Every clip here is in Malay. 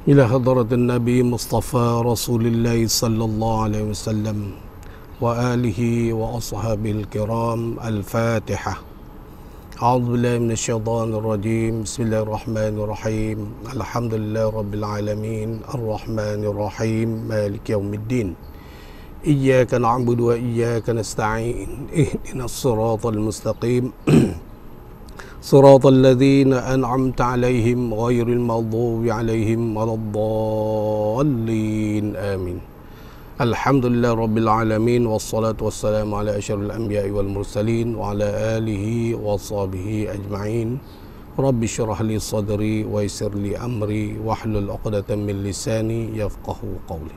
إلى حضرة النبي مصطفى رسول الله صلى الله عليه وسلم وآله وأصحابه الكرام. الفاتحة. أعوذ بالله من الشيطان الرجيم. بسم الله الرحمن الرحيم. الحمد لله رب العالمين الرحمن الرحيم مالك يوم الدين. إياك نعبد وإياك نستعين. اهدنا الصراط المستقيم صراط الذين أنعمت عليهم غير المغضوب عليهم ولا الضالين. آمين. الحمد لله رب العالمين والصلاة والسلام على أشرف الأنبياء والمرسلين وعلى آله وصحبه أجمعين. رب اشرح لي صدري ويسر لي أمري واحلل عقدة من لساني يفقه قولي.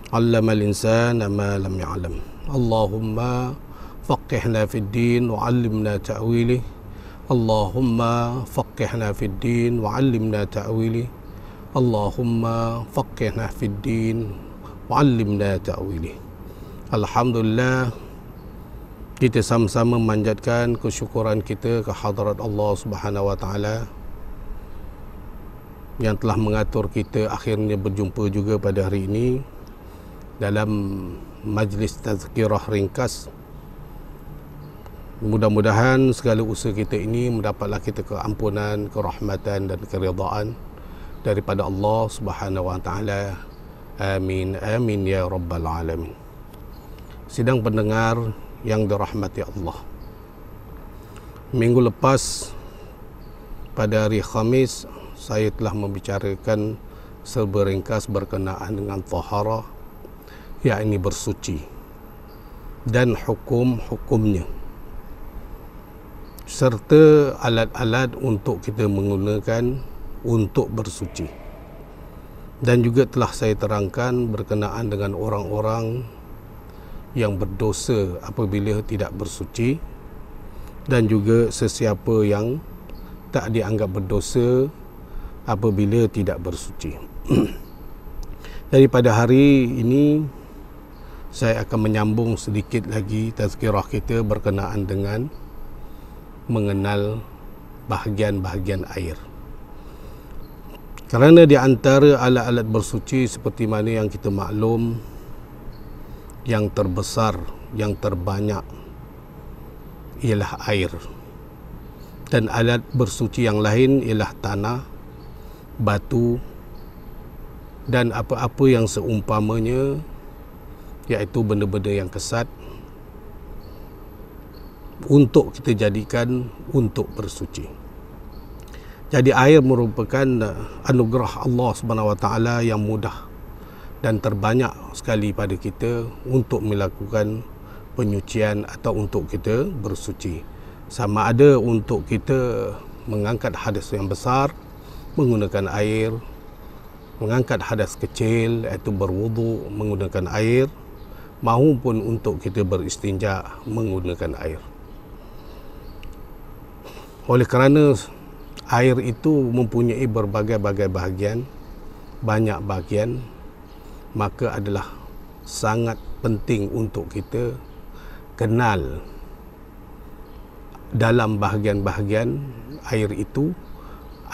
علم الإنسان ما لم يعلم. اللهم فقهنا في الدين وعلمنا تأويله. اللهم فقهنا في الدين وعلمنا تأويله. اللهم فقهنا في الدين وعلمنا تأويله. Alhamdulillah, kita sama-sama memanjatkan kesyukuran kita ke hadirat Allah Subhanahu wa taala yang telah mengatur kita akhirnya berjumpa juga pada hari ini dalam majlis tazkirah ringkas. Mudah-mudahan segala usaha kita ini mendapatlah kita keampunan, kerahmatan dan keridaan daripada Allah Subhanahu wa taala. Amin amin ya rabbal alamin. Sidang pendengar yang dirahmati Allah, minggu lepas pada hari Khamis saya telah membicarakan serba ringkas berkenaan dengan taharah, yakni bersuci, dan hukum-hukumnya serta alat-alat untuk kita menggunakan untuk bersuci. Dan juga telah saya terangkan berkenaan dengan orang-orang yang berdosa apabila tidak bersuci, dan juga sesiapa yang tak dianggap berdosa apabila tidak bersuci. Daripada hari ini saya akan menyambung sedikit lagi tazkirah kita berkenaan dengan mengenal bahagian-bahagian air. Kerana di antara alat-alat bersuci seperti mana yang kita maklum, yang terbesar, yang terbanyak ialah air. Dan alat bersuci yang lain ialah tanah, batu dan apa-apa yang seumpamanya, iaitu benda-benda yang kesat untuk kita jadikan untuk bersuci. Jadi air merupakan anugerah Allah Subhanahu wa taala yang mudah dan terbanyak sekali pada kita untuk melakukan penyucian atau untuk kita bersuci. Sama ada untuk kita mengangkat hadas yang besar menggunakan air, mengangkat hadas kecil iaitu berwudu menggunakan air, maupun untuk kita beristinja menggunakan air. Oleh kerana air itu mempunyai berbagai-bagai bahagian, banyak bahagian, maka adalah sangat penting untuk kita kenal dalam bahagian-bahagian air itu,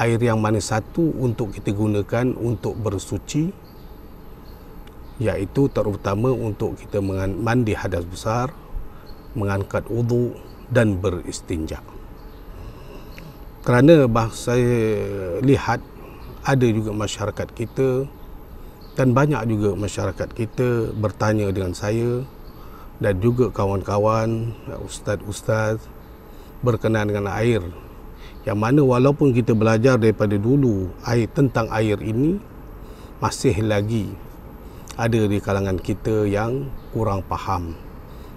air yang mana satu untuk kita gunakan untuk bersuci, iaitu terutama untuk kita mandi hadas besar, mengangkat wudu dan beristinja. Kerana saya lihat ada juga masyarakat kita, dan banyak juga masyarakat kita bertanya dengan saya dan juga kawan-kawan, ustaz-ustaz, berkenaan dengan air, yang mana walaupun kita belajar daripada dulu tentang air ini, masih lagi ada di kalangan kita yang kurang faham,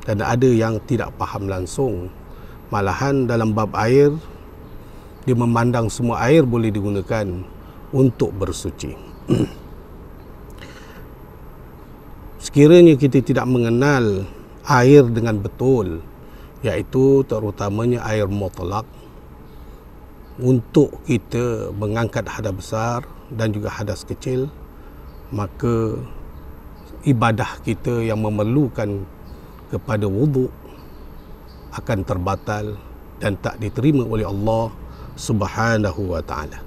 dan ada yang tidak faham langsung. Malahan dalam bab air, dia memandang semua air boleh digunakan untuk bersuci. Sekiranya kita tidak mengenal air dengan betul, iaitu terutamanya air mutlak, untuk kita mengangkat hadas besar dan juga hadas kecil, maka ibadah kita yang memerlukan kepada wudu akan terbatal dan tak diterima oleh Allah Subhanahu wa taala.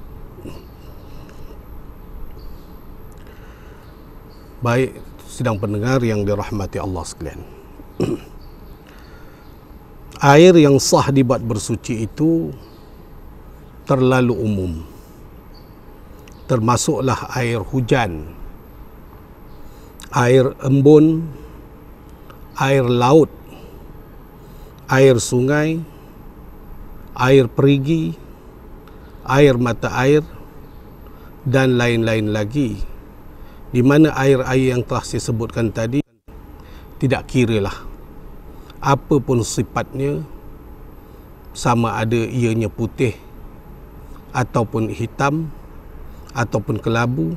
Baik sidang pendengar yang dirahmati Allah sekalian. Air yang sah dibuat bersuci itu terlalu umum. Termasuklah air hujan, air embun, air laut, air sungai, air perigi, air mata air, dan lain-lain lagi, di mana air-air yang telah saya sebutkan tadi tidak kiralah apa pun sifatnya, sama ada ianya putih ataupun hitam ataupun kelabu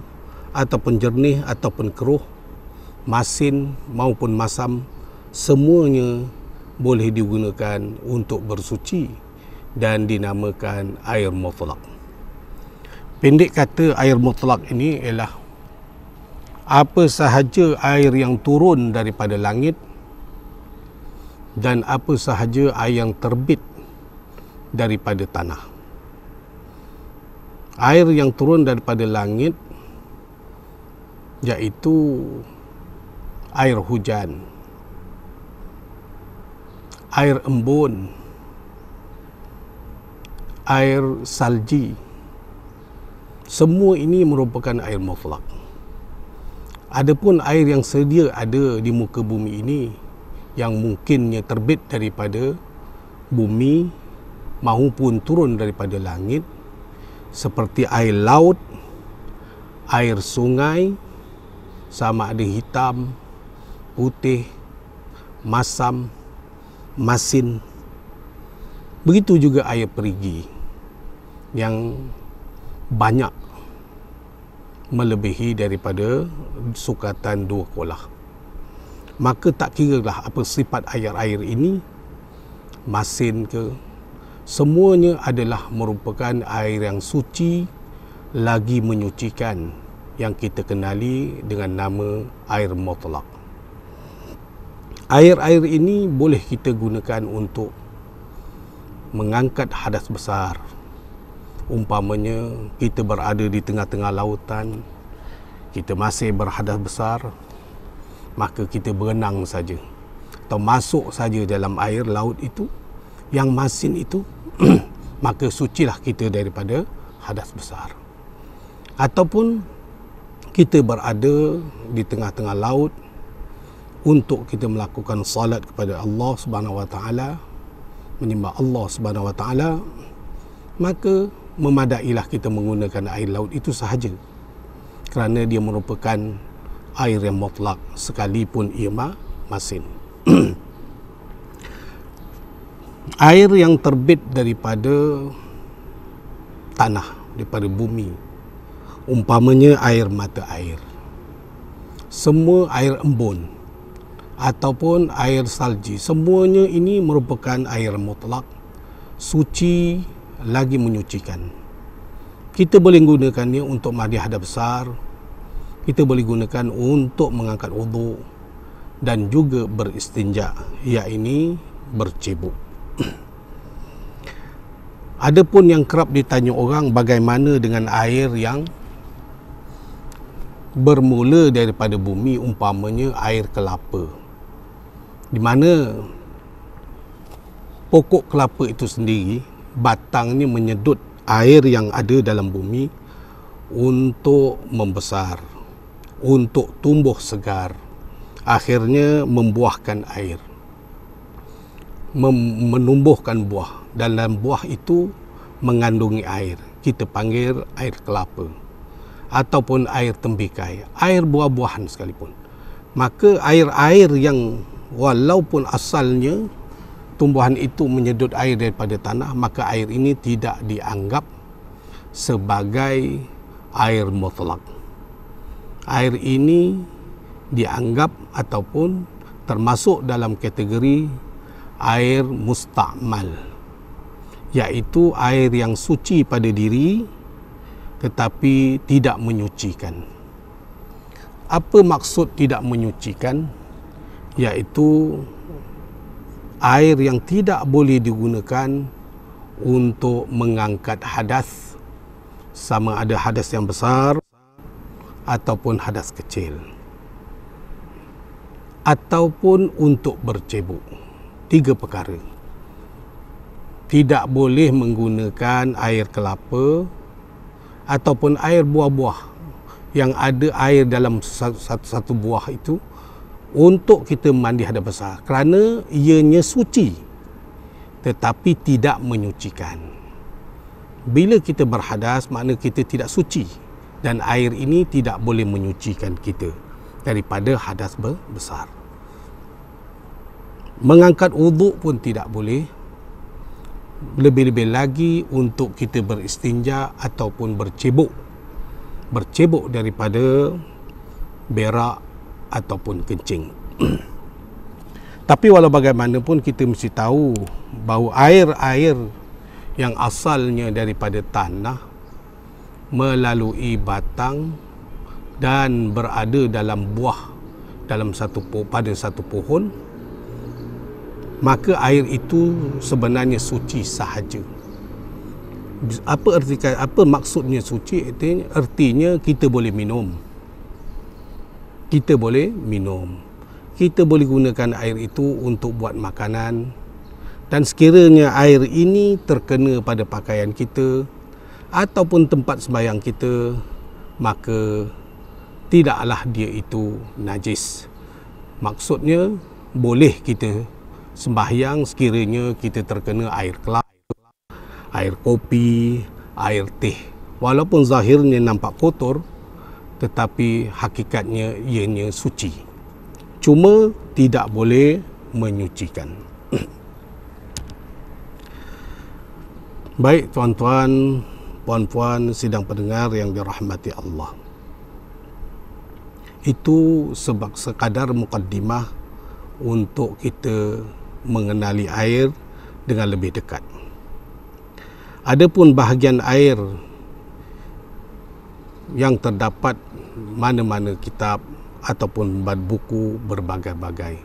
ataupun jernih ataupun keruh, masin maupun masam, semuanya boleh digunakan untuk bersuci dan dinamakan air mutlak. Pendek kata, air mutlak ini ialah apa sahaja air yang turun daripada langit dan apa sahaja air yang terbit daripada tanah. Air yang turun daripada langit iaitu air hujan, air embun, air salji, semua ini merupakan air mutlak. Adapun air yang sedia ada di muka bumi ini yang mungkinnya terbit daripada bumi maupun turun daripada langit, seperti air laut, air sungai, sama ada hitam, putih, masam, masin. Begitu juga air perigi yang banyak melebihi daripada sukatan 2 kolah. Maka tak kiralah apa sifat air-air ini, masin ke, semuanya adalah merupakan air yang suci lagi menyucikan, yang kita kenali dengan nama air mutlak. Air-air ini boleh kita gunakan untuk mengangkat hadas besar. Umpamanya kita berada di tengah-tengah lautan, kita masih berhadas besar, maka kita berenang saja atau masuk saja dalam air laut itu yang masin itu maka sucilah kita daripada hadas besar. Ataupun kita berada di tengah-tengah laut untuk kita melakukan salat kepada Allah Subhanahu Wa Taala, menyembah Allah Subhanahu Wa Taala, maka memadailah kita menggunakan air laut itu sahaja, kerana dia merupakan air yang mutlak sekalipun ia masin. Air yang terbit daripada tanah, daripada bumi, umpamanya air mata air, semua air embun ataupun air salji, semuanya ini merupakan air mutlak, suci lagi menyucikan. Kita boleh gunakannya untuk mandi hadas besar, kita boleh gunakan untuk mengangkat wuduk dan juga beristinja, iaitu bercebok. Adapun yang kerap ditanya orang, bagaimana dengan air yang bermula daripada bumi, umpamanya air kelapa, di mana pokok kelapa itu sendiri batangnya menyedut air yang ada dalam bumi untuk membesar, untuk tumbuh segar, akhirnya membuahkan air, menumbuhkan buah. Dalam buah itu mengandungi air, kita panggil air kelapa ataupun air tembikai, air buah-buahan sekalipun. Maka air-air yang walaupun asalnya tumbuhan itu menyedut air daripada tanah, maka air ini tidak dianggap sebagai air mutlak. Air ini dianggap ataupun termasuk dalam kategori air musta'mal, iaitu air yang suci pada diri tetapi tidak menyucikan. Apa maksud tidak menyucikan? Iaitu air yang tidak boleh digunakan untuk mengangkat hadas, sama ada hadas yang besar ataupun hadas kecil. ataupun untuk bercebok. 3 perkara. Tidak boleh menggunakan air kelapa ataupun air buah-buah yang ada air dalam satu buah itu untuk kita mandi hadas besar, kerana ianya suci tetapi tidak menyucikan. Bila kita berhadas, makna kita tidak suci, dan air ini tidak boleh menyucikan kita daripada hadas besar. Mengangkat wuduk pun tidak boleh. Lebih-lebih lagi untuk kita beristinja ataupun bercebok daripada berak ataupun kencing. Tapi walau bagaimanapun kita mesti tahu bahawa air-air yang asalnya daripada tanah melalui batang dan berada dalam buah pada satu pohon, maka air itu sebenarnya suci sahaja. Apa maksudnya suci? Artinya kita boleh minum. Kita boleh gunakan air itu untuk buat makanan, dan sekiranya air ini terkena pada pakaian kita ataupun tempat sembahyang kita, maka tidaklah dia itu najis. Maksudnya boleh kita sembahyang sekiranya kita terkena air kelapa, air kopi, air teh. Walaupun zahirnya nampak kotor, tetapi hakikatnya ianya suci. Cuma tidak boleh menyucikan. Baik tuan-tuan, puan-puan sidang pendengar yang dirahmati Allah. Itu sekadar mukaddimah untuk kita mengenali air dengan lebih dekat. Adapun bahagian air yang terdapat mana-mana kitab ataupun buku berbagai-bagai.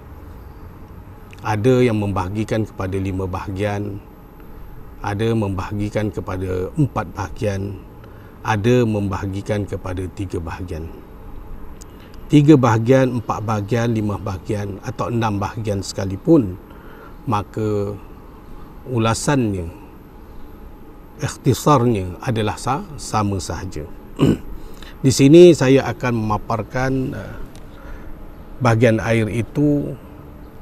Ada yang membahagikan kepada 5 bahagian, ada membahagikan kepada 4 bahagian, ada membahagikan kepada 3 bahagian. 3 bahagian, 4 bahagian, 5 bahagian atau 6 bahagian sekalipun, maka ulasannya, ikhtisarnya adalah sama sahaja. Di sini saya akan memaparkan bahagian air itu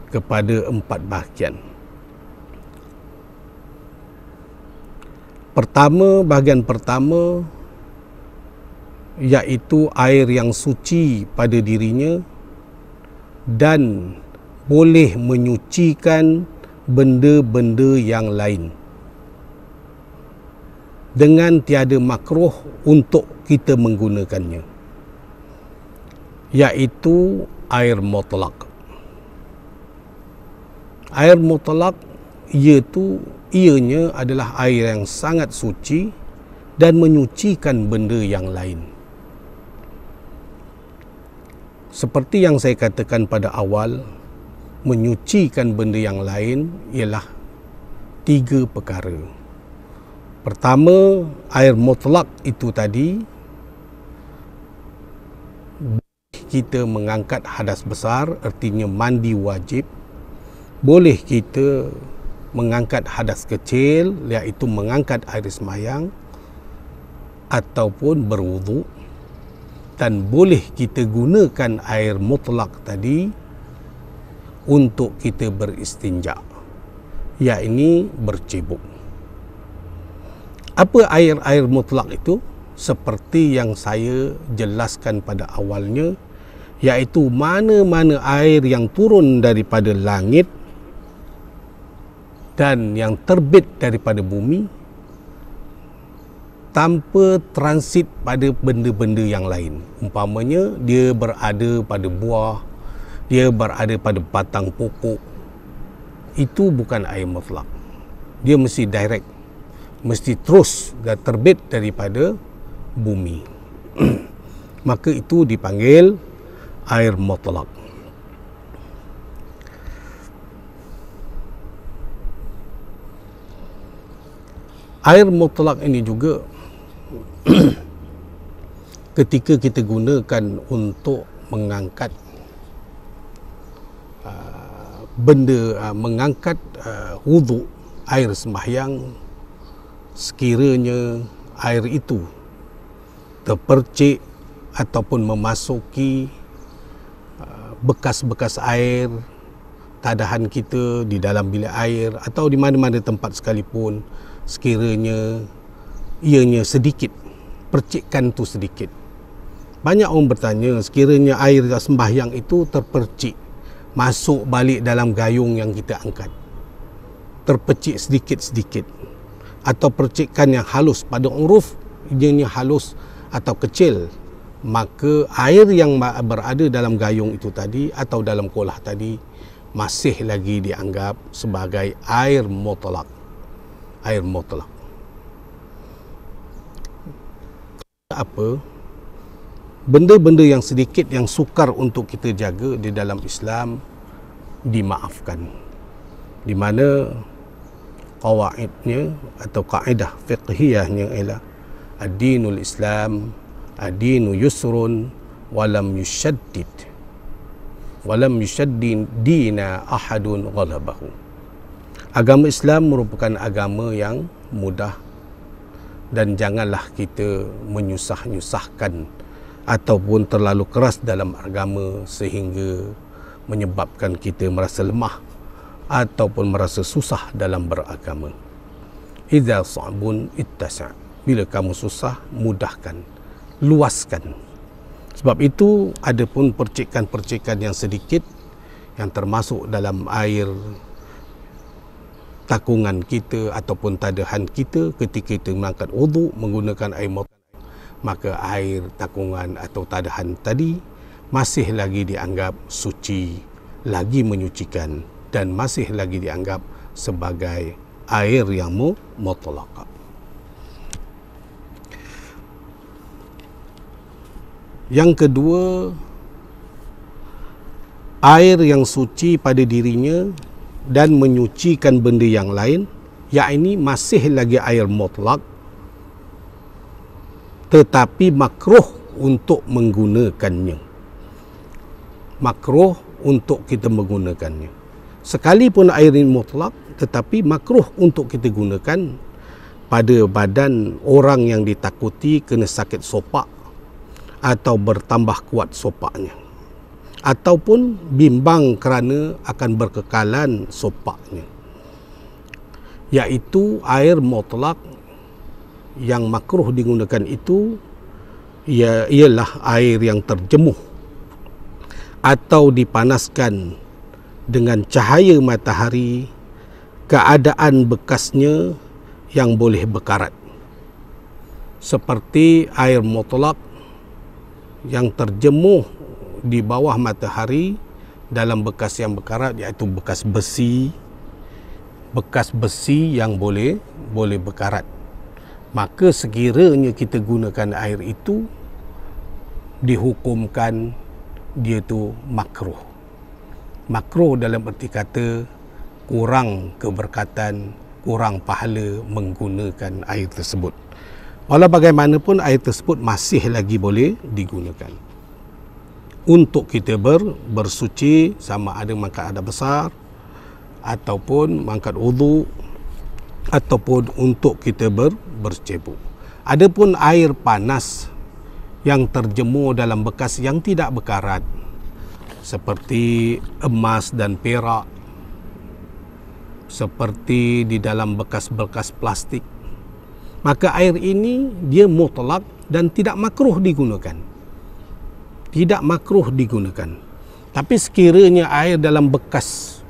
kepada 4 bahagian. Bahagian pertama iaitu air yang suci pada dirinya dan boleh menyucikan benda-benda yang lain dengan tiada makruh untuk kita menggunakannya, iaitu air mutlak. Air mutlak ianya adalah air yang sangat suci dan menyucikan benda yang lain. Seperti yang saya katakan pada awal, menyucikan benda yang lain ialah 3 perkara. Pertama, air mutlak itu tadi kita mengangkat hadas besar, artinya mandi wajib. Boleh kita mengangkat hadas kecil, iaitu mengangkat air sembahyang ataupun berwuduk, dan boleh kita gunakan air mutlak tadi untuk kita beristinja, iaitu bercebok. Apa air-air mutlak itu? Seperti yang saya jelaskan pada awalnya, iaitu mana-mana air yang turun daripada langit dan yang terbit daripada bumi tanpa transit pada benda-benda yang lain. Umpamanya dia berada pada buah, dia berada pada batang pokok, itu bukan air mutlak. Dia mesti direct, mesti terus dan terbit daripada bumi. Maka itu dipanggil air mutlak. Air mutlak ini juga ketika kita gunakan untuk mengangkat mengangkat wuduk air sembahyang sekiranya air itu terpercik ataupun memasuki bekas-bekas air tadahan kita di dalam bilik air atau di mana-mana tempat sekalipun, sekiranya ianya sedikit, percikan tu sedikit. Banyak orang bertanya, sekiranya air sembahyang itu terpercik, masuk balik dalam gayung yang kita angkat, terpercik sedikit-sedikit, atau percikan yang halus, pada uruf ianya halus atau kecil, maka air yang berada dalam gayung itu tadi atau dalam kolah tadi masih lagi dianggap sebagai air mutlak. Air mutlak. Apa? Benda-benda yang sedikit yang sukar untuk kita jaga di dalam Islam dimaafkan. Di mana qawaidnya atau kaedah fiqhiyahnya ialah ad-dinul Islam ad-dinu yusrun walam yushaddid walam yushaddin dina ahadun ghalabahu. Agama Islam merupakan agama yang mudah dan janganlah kita menyusah-nyusahkan ataupun terlalu keras dalam agama sehingga menyebabkan kita merasa lemah ataupun merasa susah dalam beragama. Idza sa'bun ittasa'. Bila kamu susah, mudahkan, luaskan. Sebab itu ada pun percikan-percikan yang sedikit yang termasuk dalam air takungan kita ataupun tadahan kita ketika kita mengangkat wuduk menggunakan air mutlak, maka air takungan atau tadahan tadi masih lagi dianggap suci, lagi menyucikan dan masih lagi dianggap sebagai air yang mutlak. Yang kedua, air yang suci pada dirinya dan menyucikan benda yang lain, yakni masih lagi air mutlak tetapi makruh untuk menggunakannya. Makruh untuk kita menggunakannya. Sekalipun air ini mutlak tetapi makruh untuk kita gunakan pada badan orang yang ditakuti kena sakit sopak atau bertambah kuat sopaknya, ataupun bimbang kerana akan berkekalan sopaknya, iaitu air mutlak yang makruh digunakan itu ialah air yang terjemuh atau dipanaskan dengan cahaya matahari, keadaan bekasnya yang boleh berkarat, seperti air mutlak yang terjemuh di bawah matahari dalam bekas yang berkarat, iaitu bekas besi yang boleh berkarat. Maka sekiranya kita gunakan air itu, dihukumkan dia tu makruh. Makruh dalam erti kata kurang keberkatan, kurang pahala menggunakan air tersebut. Walau bagaimanapun air tersebut masih lagi boleh digunakan untuk kita bersuci, sama ada mangkat hadas besar ataupun mangkat wuduk ataupun untuk kita bercebok. Adapun air panas yang terjemur dalam bekas yang tidak berkarat seperti emas dan perak, seperti di dalam bekas-bekas plastik, maka air ini dia mutlak dan tidak makruh digunakan. Tidak makruh digunakan. Tapi sekiranya air dalam bekas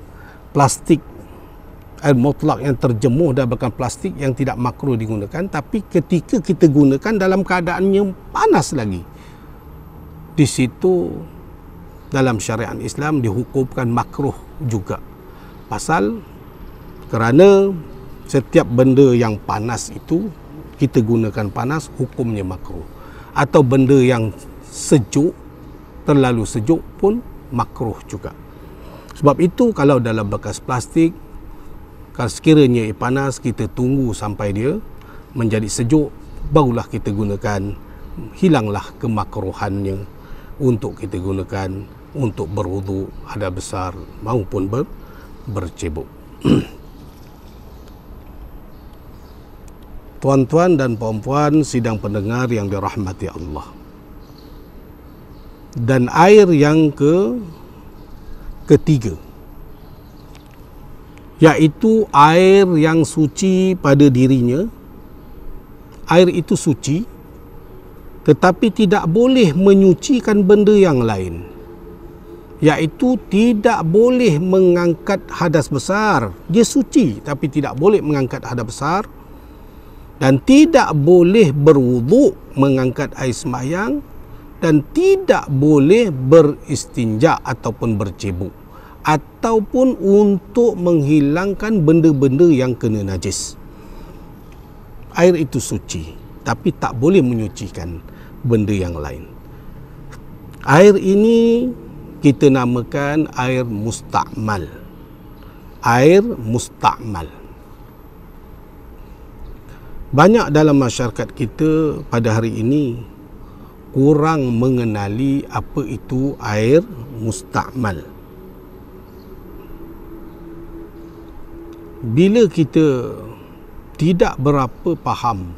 plastik, air mutlak yang terjemuh dalam bekas plastik yang tidak makruh digunakan, tapi ketika kita gunakan dalam keadaan yang panas lagi, di situ dalam syariat Islam dihukumkan makruh juga. Pasal kerana setiap benda yang panas itu kita gunakan panas, hukumnya makruh. Atau benda yang sejuk, terlalu sejuk pun makruh juga. Sebab itu kalau dalam bekas plastik, kalau sekiranya panas, kita tunggu sampai dia menjadi sejuk, barulah kita gunakan. Hilanglah kemakruhannya untuk kita gunakan untuk berwuduk hadas besar maupun bercebok. Tuan-tuan dan puan-puan sidang pendengar yang dirahmati Allah. Dan air yang ketiga, yaitu air yang suci pada dirinya. Air itu suci, tetapi tidak boleh menyucikan benda yang lain, iaitu tidak boleh mengangkat hadas besar. Dia suci tapi tidak boleh mengangkat hadas besar, dan tidak boleh berwuduk mengangkat air sembahyang, dan tidak boleh beristinja ataupun bercebok, ataupun untuk menghilangkan benda-benda yang kena najis. Air itu suci tapi tak boleh menyucikan benda yang lain. Air ini kita namakan air musta'mal. Air musta'mal. Banyak dalam masyarakat kita pada hari ini kurang mengenali apa itu air musta'mal. Bila kita tidak berapa faham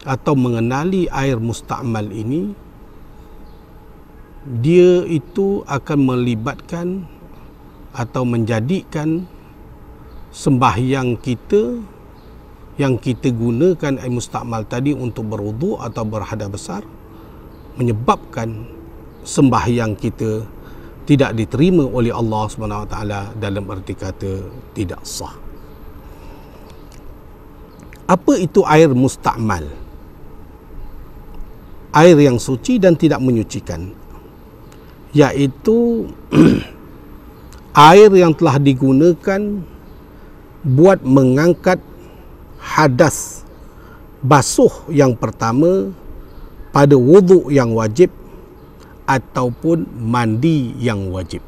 atau mengenali air musta'mal ini, dia itu akan melibatkan atau menjadikan sembahyang kita yang kita gunakan air musta'mal tadi untuk berwuduk atau berhadas besar, menyebabkan sembahyang kita tidak diterima oleh Allah SWT, dalam erti kata tidak sah. Apa itu air musta'mal? Air yang suci dan tidak menyucikan, iaitu air yang telah digunakan buat mengangkat hadas basuh yang pertama pada wuduk yang wajib ataupun mandi yang wajib.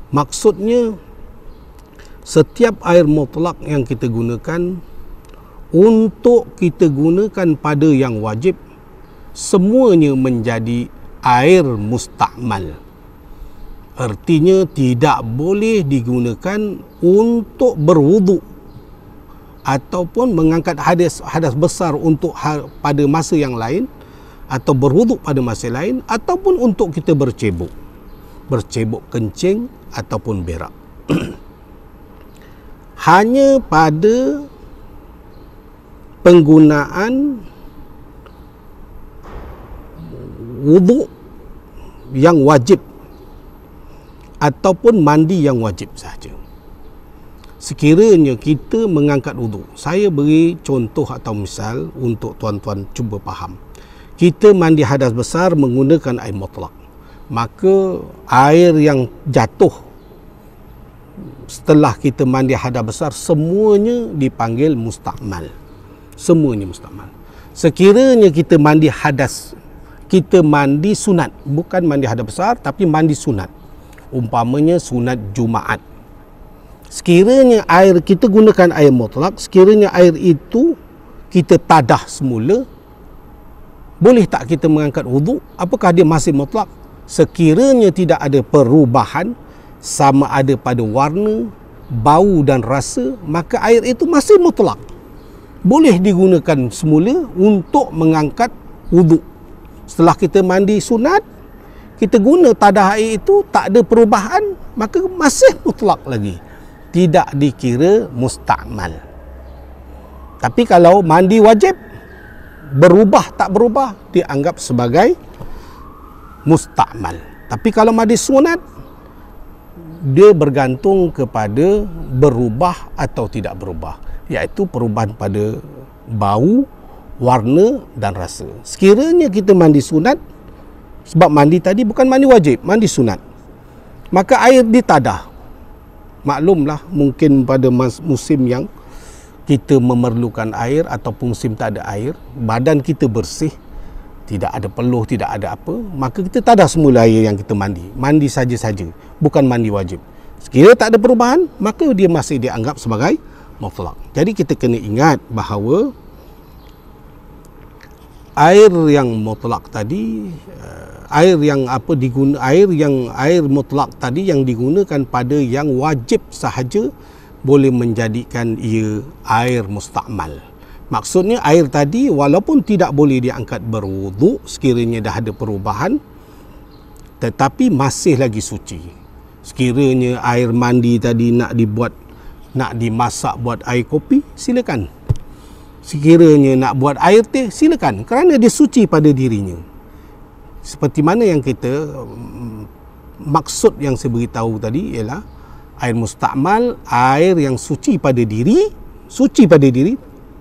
Maksudnya, setiap air mutlak yang kita gunakan untuk kita gunakan pada yang wajib, semuanya menjadi air musta'mal. Artinya tidak boleh digunakan untuk berwuduk ataupun mengangkat hadas besar untuk pada masa yang lain, atau berwuduk pada masa lain, ataupun untuk kita bercebok kencing ataupun berak. Hanya pada penggunaan wuduk yang wajib ataupun mandi yang wajib sahaja. Sekiranya kita mengangkat wuduk, saya beri contoh atau misal untuk tuan-tuan cuba faham. Kita mandi hadas besar menggunakan air mutlak, maka air yang jatuh setelah kita mandi hadas besar semuanya dipanggil musta'mal. Semuanya musta'mal. Sekiranya kita mandi hadas, kita mandi sunat, bukan mandi hadas besar tapi mandi sunat, umpamanya sunat Jumaat, sekiranya air kita gunakan air mutlak, sekiranya air itu kita tadah semula, boleh tak kita mengangkat wuduk? Apakah dia masih mutlak? Sekiranya tidak ada perubahan sama ada pada warna, bau dan rasa, maka air itu masih mutlak, boleh digunakan semula untuk mengangkat wuduk. Setelah kita mandi sunat, kita guna tadah air itu, tak ada perubahan, maka masih mutlak lagi, tidak dikira musta'mal. Tapi kalau mandi wajib, berubah tak berubah, dianggap sebagai musta'mal. Tapi kalau mandi sunat, dia bergantung kepada berubah atau tidak berubah, iaitu perubahan pada bau, warna dan rasa. Sekiranya kita mandi sunat, sebab mandi tadi bukan mandi wajib, mandi sunat, maka air ditadah. Maklumlah, mungkin pada musim yang kita memerlukan air ataupun musim tak ada air, badan kita bersih, tidak ada peluh, tidak ada apa, maka kita tadah semula air yang kita mandi saja-saja, bukan mandi wajib. Sekiranya tak ada perubahan, maka dia masih dianggap sebagai mutlak. Jadi kita kena ingat bahawa air yang mutlak tadi, air mutlak tadi yang digunakan pada yang wajib sahaja boleh menjadikan ia air mustakmal. Maksudnya air tadi walaupun tidak boleh diangkat berwuduk sekiranya dah ada perubahan, tetapi masih lagi suci. Sekiranya air mandi tadi nak dimasak buat air kopi, silakan. Sekiranya nak buat air teh, silakan, kerana dia suci pada dirinya. Seperti mana yang kita maksud yang saya beritahu tadi ialah air mustakmal, air yang suci pada diri,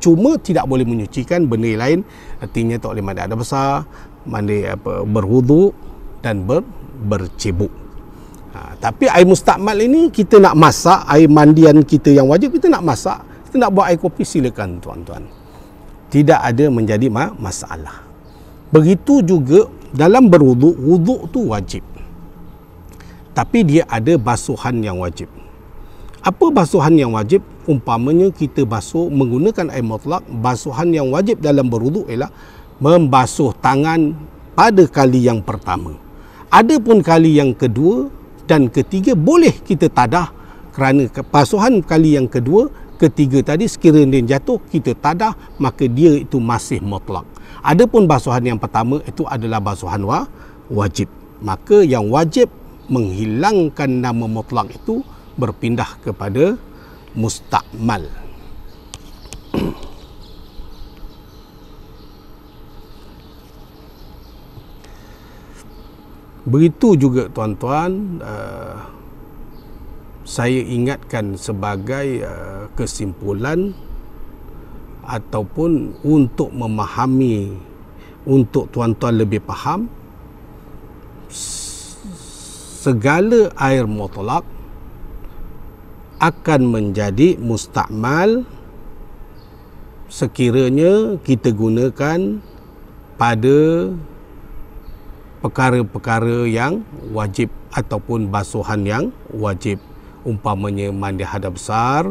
cuma tidak boleh menyucikan benda lain. Artinya tak boleh mandi hadas besar, mandi berwuduk dan bercebuk. Tapi air mustakmal ini kita nak masak, air mandian kita yang wajib kita nak masak, kita nak buat air kopi, silakan tuan-tuan. Tidak ada menjadi masalah. Begitu juga dalam berwuduk, wuduk tu wajib. Tapi dia ada basuhan yang wajib. Apa basuhan yang wajib? Umpamanya kita basuh menggunakan air mutlak, basuhan yang wajib dalam berwuduk ialah membasuh tangan pada kali yang pertama. Adapun kali yang kedua dan ketiga boleh kita tadah, kerana basuhan kali yang kedua, ketiga tadi sekiranya dia jatuh, kita tadah, maka dia itu masih mutlak. Adapun basuhan yang pertama itu adalah basuhan wajib. Maka yang wajib menghilangkan nama mutlak itu berpindah kepada mustakmal. Begitu juga tuan-tuan, saya ingatkan sebagai kesimpulan ataupun untuk memahami, untuk tuan-tuan lebih faham, segala air mutlak akan menjadi mustakmal sekiranya kita gunakan pada perkara-perkara yang wajib ataupun basuhan yang wajib. Umpamanya mandi hadas besar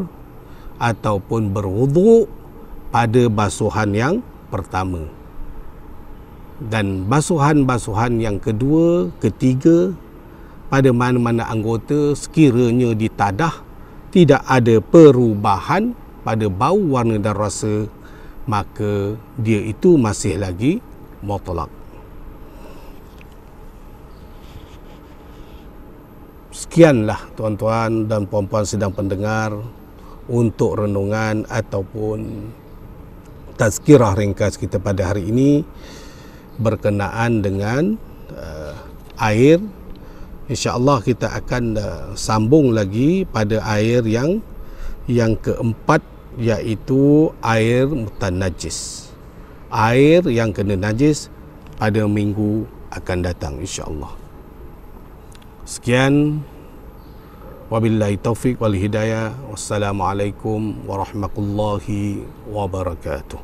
ataupun berwuduk pada basuhan yang pertama. Dan basuhan-basuhan yang kedua, ketiga, pada mana-mana anggota sekiranya ditadah tidak ada perubahan pada bau, warna dan rasa, maka dia itu masih lagi mutlak. Sekianlah tuan-tuan dan puan-puan sedang pendengar untuk renungan ataupun tazkirah ringkas kita pada hari ini berkenaan dengan air. InsyaAllah kita akan sambung lagi pada air yang keempat, iaitu air mutanajis. Air yang kena najis pada minggu akan datang insyaAllah. Sekian, wabillahi taufiq wal hidayah. Wassalamualaikum warahmatullahi wabarakatuh.